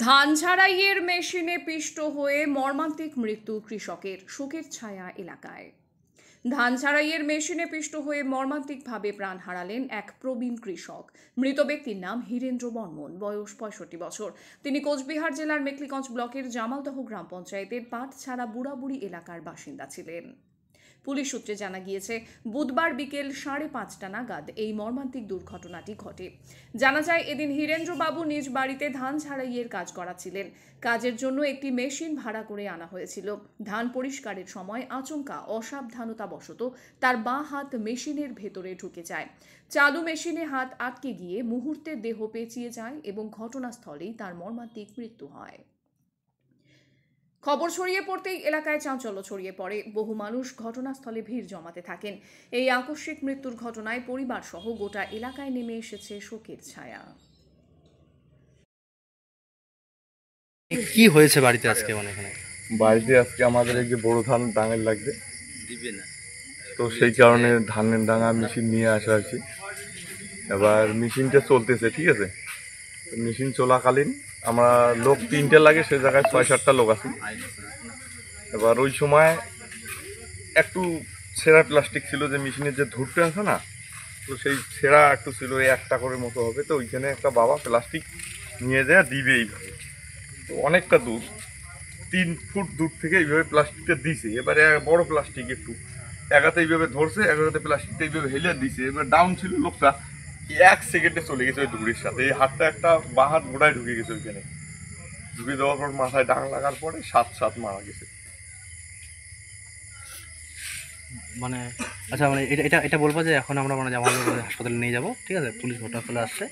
ধান ঝাড়াইয়ের মেশিনে পিষ্ট হয়ে মর্মান্তিক মৃত্যু কৃষকের, শোকের ছায়া এলাকায়। ধান ঝাড়াইয়ের মেশিনে পিষ্ট হয়ে মর্মান্তিকভাবে প্রাণ হারালেন এক প্রবীণ কৃষক। মৃত ব্যক্তির নাম হীরেন্দ্র বর্মন, বয়স ৬৫ বছর। তিনি কোচবিহার জেলার মেখলিগঞ্জ ব্লকের জামালদহ গ্রাম পঞ্চায়েতের পাটছাড়া বুড়াবুড়ি এলাকার বাসিন্দা ছিলেন। পুলিশ সূত্রে জানা গিয়েছে, বুধবার বিকেল 5:30টা নাগাদ এই মর্মান্তিক দুর্ঘটনাটি ঘটে। জানা যায়, এদিন হীরেন্দ্রবাবু নিজ বাড়িতে ধান ঝাড়াইয়ের কাজ করাচ্ছিলেন। কাজের জন্য একটি মেশিন ভাড়া করে আনা হয়েছিল। ধান পরিষ্কারের সময় আচমকা অসাবধানতাবশত তার বাঁ হাত মেশিনের ভেতরে ঢুকে যায়। চালু মেশিনে হাত আটকে গিয়ে মুহূর্তে দেহ পেঁচিয়ে যায় এবং ঘটনাস্থলেই তার মর্মান্তিক মৃত্যু হয়। খবর ছড়িয়ে পড়তেই এলাকায় চাঞ্চল্য ছড়িয়ে পড়ে। বহু মানুষ ঘটনাস্থলে ভিড় জমাতে থাকেন। এই আকস্মিক মৃত্যুর ঘটনায় পরিবার সহ গোটা এলাকায় নেমে এসেছে শোকের ছায়া। কি হয়েছে বাড়িতে আজকে? এখানে বাড়িতে আজকে আমাদের এই যে বড় ধান ডাঙের লাগবে, তো সেই কারণে ধানের ডাঙা মেশিন নিয়ে আসা হয়েছে। এবার মেশিনটা চলতেছে, ঠিক আছে। মেশিন চলাকালীন আমরা লোক 3টে লাগে, সে জায়গায় 6-7টা লোক আছে। এবার ওই সময় একটু ছেঁড়া প্লাস্টিক ছিল, যে মেশিনের যে ধূরটা আছে না, তো সেই ছেঁড়া একটু ছিল, এই একটা করে মতো হবে। তো ওইখানে একটা বাবা প্লাস্টিক নিয়ে যায় দিবে এইভাবে, তো অনেকটা দূর, 3 ফুট দূর থেকে এইভাবে প্লাস্টিকটা দিছে। এবারে বড় প্লাস্টিক একটু একাতে এইভাবে ধরছে, একাতে প্লাস্টিকটা এইভাবে হেলে দিছে। এবার ডাউন ছিল লোকটা, 1 সেকেন্ডে চলে গেছে ওই দূরের সাথে। এই হাতটা একটা বাঁ হাত গোড়ায় ঢুকে গেছে ওইখানে। ঢুকে দেওয়ার পর মাথায় ডাং লাগার পরে সাত মারা গেছে। মানে আচ্ছা, মানে এটা এটা এটা বলবো যে এখন আমরা জামালপুর হাসপাতালে নিয়ে যাব, ঠিক আছে? পুলিশ ঘটনাস্থলে আসছে।